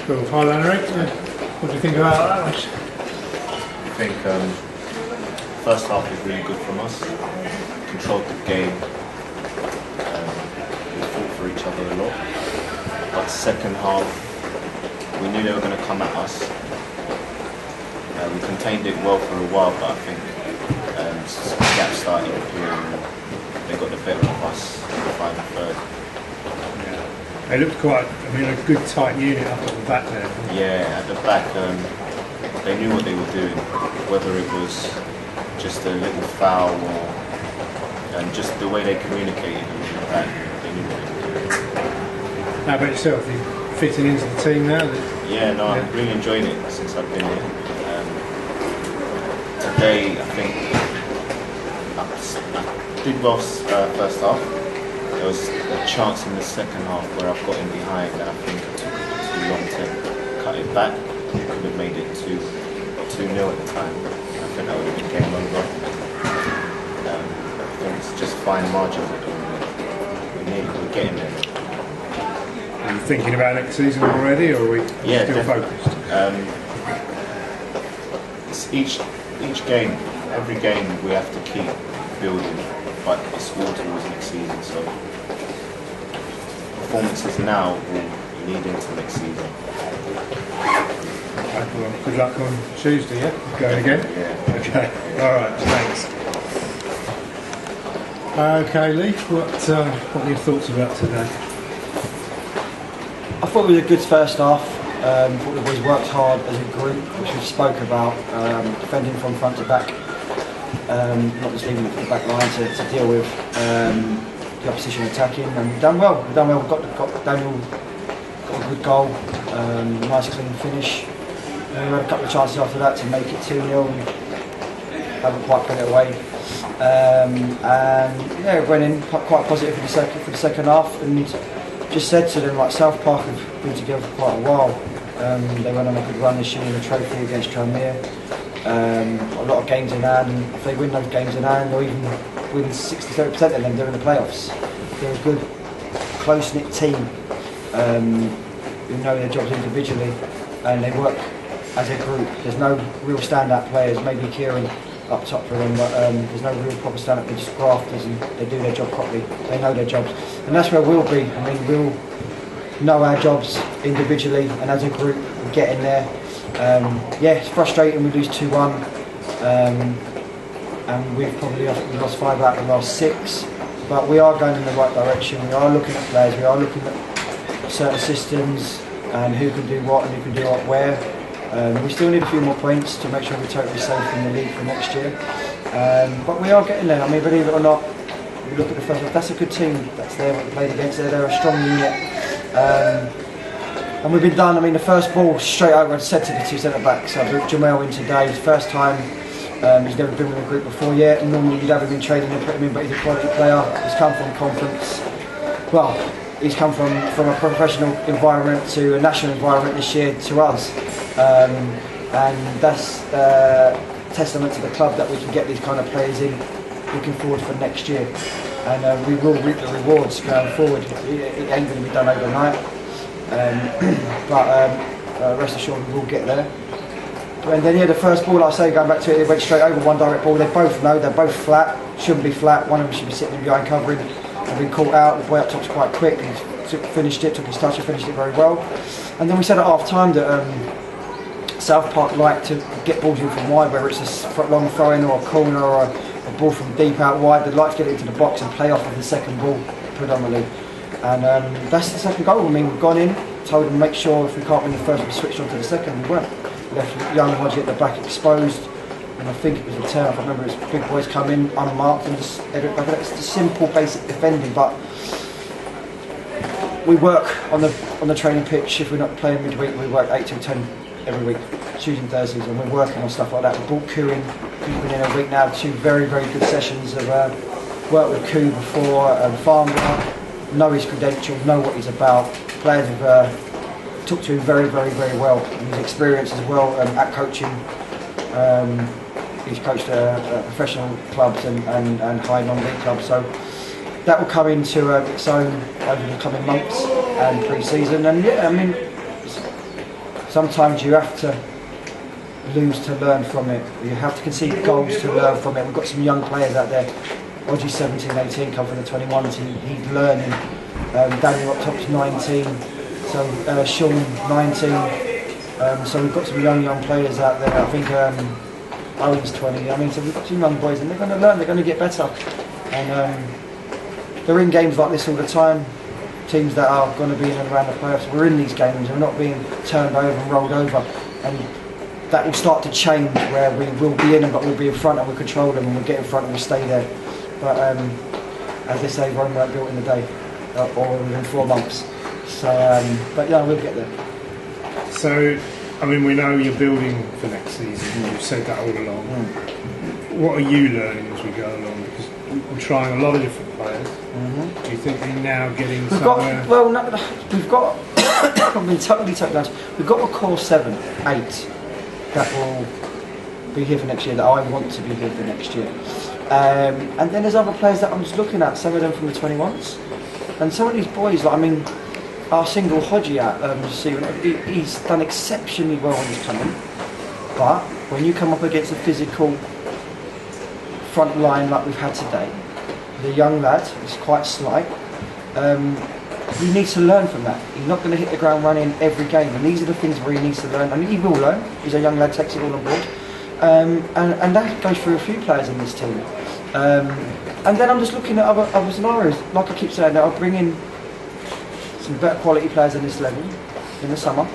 Cool. Hi, Henrik. What do you think about that match? I think first half was really good from us. Controlled the game. We fought for each other a lot. But second half, we knew they were going to come at us. We contained it well for a while, but I think gap started appearing and they got the better of us in the final third. They looked quite, a good tight unit up at the back there. Yeah, at the back, they knew what they were doing, whether it was just a little foul or just the way they communicated in the back, they knew what they were doing. How about yourself? Are you fitting into the team now? Yeah, no, I'm really enjoying it since I've been here. Today, I think I did well first half. There was a chance in the second half where I've got in behind and I think I took it too long to cut it back. It could have made it 2-0 at the time. I think that would have been game over. I think it's just fine margins at the moment. We're getting there. Are you thinking about next season already, or are we still focused? It's each game, every game we have to keep building, but it's all towards next season. So performances now will lead into next season. Okay, well, good luck on Tuesday, yeah? Going again? Yeah. Okay, alright, thanks. Okay, Lee, what are your thoughts about today? I thought it was a good first half. Thought the boys worked hard as a group, which we spoke about, defending from front to back, not just leaving it for the back line to deal with the opposition attacking, and we've done well. We've got Daniel got a good goal, nice clean finish. We had a couple of chances after that to make it 2-0. Haven't quite put it away. And yeah, went in quite positive for the second half, and just said to them, like, South Park have been together for quite a while. They went on a good run this year in the trophy against Tranmere. A lot of games in hand, and if they win those games in hand, they'll even win 60-70% of them during the playoffs. They're a good, close-knit team who know their jobs individually, and they work as a group. There's no real stand-out players, maybe Kieran up top for them, but there's no real proper stand-up. They're just grafters and they do their job properly. They know their jobs, and that's where we'll be. We'll know our jobs individually, and as a group, we're getting there. Yeah, it's frustrating. We lose 2-1, and we've lost 5 out of the last 6. But we are going in the right direction. We are looking at players. We are looking at certain systems and who can do what and who can do what where. We still need a few more points to make sure we're totally safe in the league for next year. But we are getting there. Believe it or not, we look at the first one, that's a good team that's there, what we played against. They're a strong unit. And we've been done. The first ball straight over, I said to the 2 centre backs, I brought Jamal in today, his first time. He's never been with a group before yet, and normally you'd have him in training and put him in, but he's a quality player. He's come from conference. Well, he's come from a professional environment to a national environment this year to us. And that's testament to the club that we can get these kind of players in, looking forward for next year. And we will reap the rewards going forward. It ain't going to be done overnight. But rest assured we will get there. And then, yeah, the first ball, like I say, going back to it, it went straight over, one direct ball. They both know they're both flat, shouldn't be flat. One of them should be sitting behind covering. They've been caught out. The boy up top's quite quick. He finished it, took his touch and finished it very well. And then we said at half time that South Park like to get balls in from wide, whether it's a long throw in or a corner or a ball from deep out wide. They'd like to get it into the box and play off of the second ball predominantly. And that's the second goal. We've gone in, told them make sure if we can't win the first, we switched on to the second. We weren't. Left young Hodgie at the back exposed, and I think it was a turn. I remember his big boys come in unmarked and just edit back. It's just simple, basic defending, but we work on the training pitch. If we're not playing midweek, we work 8 till 10 every week, Tuesdays and Thursdays, and we're working on stuff like that. We brought Koo in. He's been in a week now. 2 very, very good sessions of work with Koo before. Farnborough, know his credentials, know what he's about. Players have took to him very, very, very well. And his experience as well at coaching. He's coached professional clubs and high non-league clubs, so that will come into its own over the coming months and pre-season. And yeah, sometimes you have to lose to learn from it. You have to concede goals to learn from it. We've got some young players out there. Odgie 17, 18, come from the 21s. He's learning. Daniel up top's 19. So Sean 19. So we've got some young players out there. I think Owen's 20. I mean, so we've got some young boys, and they're going to learn. They're going to get better. And they're in games like this all the time. Teams that are going to be in and around the playoffs. We're in these games. We're not being turned over and rolled over. And that will start to change where we will be in them, but we'll be in front and we'll control them, and we'll get in front and we'll stay there. But as they say, Rome weren't built in a day or within 4 months. So, but yeah, we'll get there. So, I mean, we know you're building for next season. You've said that all along. What are you learning as we go along? Because we're trying a lot of different players. Do you think we're now getting we've somewhere? We've got. I've been totally honest. We've got a core 7, 8 that will be here for next year. That I want to be here for next year. And then there's other players that I'm just looking at. Some of them from the 21s, and some of these boys. Like, I mean, our single Hodgie he's done exceptionally well when he's coming. But when you come up against a physical front line like we've had today, the young lad is quite slight. He needs to learn from that. He's not going to hit the ground running every game, and these are the things where he needs to learn. I mean, he will learn. He's a young lad, takes it all on board, and that goes through a few players in this team. And then I'm just looking at other scenarios. Like I keep saying, that I'll bring in some better quality players in this level in the summer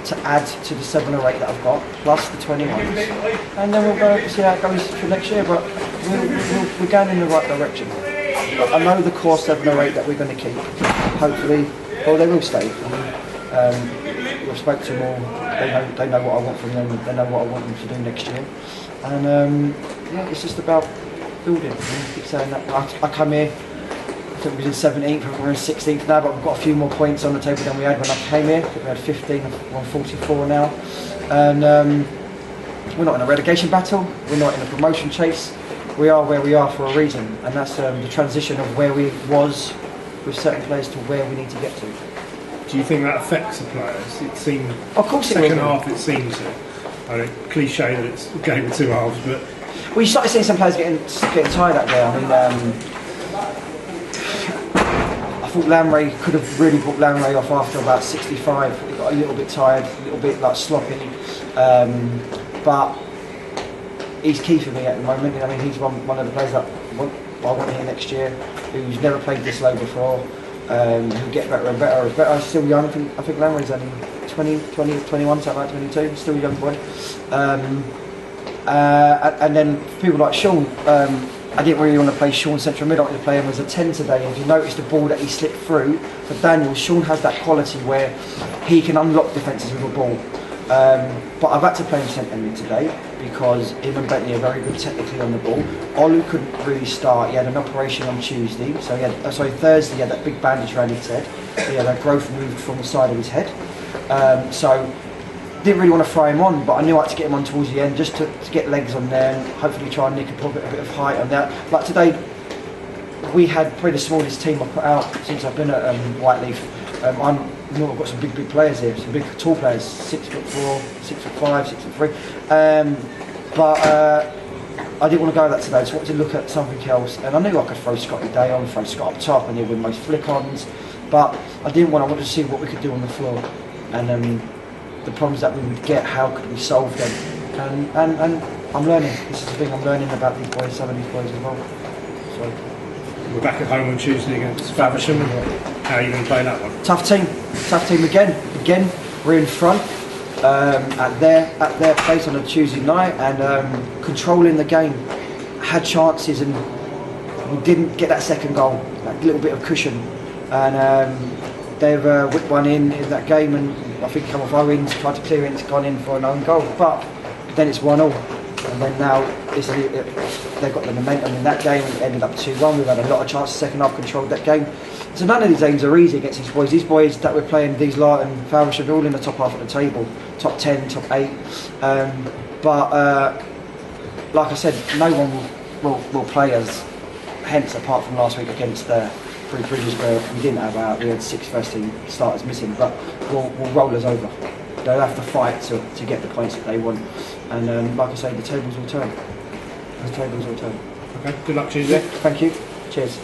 to add to the 7 or 8 that I've got, plus the 21s, and then we'll go see how it goes for next year. But we're going in the right direction. I know the core 7 or 8 that we're going to keep. Hopefully, well, they will stay. We've spoke to them all. They know what I want from them. They know what I want them to do next year. And yeah, it's just about building. I keep saying that. I come here. I think we was in 17th. We're in 16th now, but we've got a few more points on the table than we had when I came here. I think we had 15. We're on 44 now, and we're not in a relegation battle. We're not in a promotion chase. We are where we are for a reason, and that's the transition of where we was with certain players to where we need to get to. Do you think that affects the players? It seemed, of course, second half it seems to. I mean, cliche that it's a game of 2 halves, but well, you started seeing some players getting tired out there. I mean, I thought Lamray could have really brought Lamray off after about 65. He got a little bit tired, a little bit like sloppy, but he's key for me at the moment. I mean, he's one of the players that I want here next year, who's never played this low before, who'll get better and better. He's still young. I think Lamray's only 20, 21, something like 22, still a young boy. And then people like Sean, I didn't really want to play Sean central mid. I wanted to play him as a 10 today. And if you notice the ball that he slipped through for Daniel, Sean has that quality where he can unlock defences with a ball. But I've had to play him centre mid today because him and Bentley are very good technically on the ball. Olu couldn't really start. He had an operation on Tuesday, so Thursday he had that big bandage around his head. He had a growth moved from the side of his head. So didn't really want to throw him on, but I knew I had to get him on towards the end just to get legs on there and hopefully try and nick a bit of height on that. Like today, we had probably the smallest team I've put out since I've been at Whiteleaf. I've got some big players here, some big tall players, 6'4", 6'5", 6'3". But I didn't want to go with that today. I just wanted to look at something else, and I knew I could throw Scotty Day on, throw Scott up top, and he'll win most flick-ons. But I wanted to see what we could do on the floor, and the problems that we would get, how could we solve them? And I'm learning. This is the thing I'm learning about these boys, some of these boys as well. So we're back at home on Tuesday against Faversham. How are you going to play that one? Tough team again. Again, we're in front at their place on a Tuesday night and controlling the game. Had chances and we didn't get that second goal. That little bit of cushion, and they've whipped one in that game, and I think come off Owens, tried to clear it, it's gone in for an own goal. But then it's 1-1, and then now they've got the momentum in that game. It ended up 2-1. We've had a lot of chances second half, controlled that game. So none of these games are easy against these boys. These boys that we're playing, these lot and Faversham, are all in the top half of the table, top 10, top 8. But like I said, no one will play us. Hence, apart from last week against Three Bridges, where we didn't have we had 6 first team starters missing, but will roll us over. they'll have to fight to get the points that they want. And like I say, the tables will turn. The tables will turn. Okay, good luck Tuesday. Thank you. Cheers.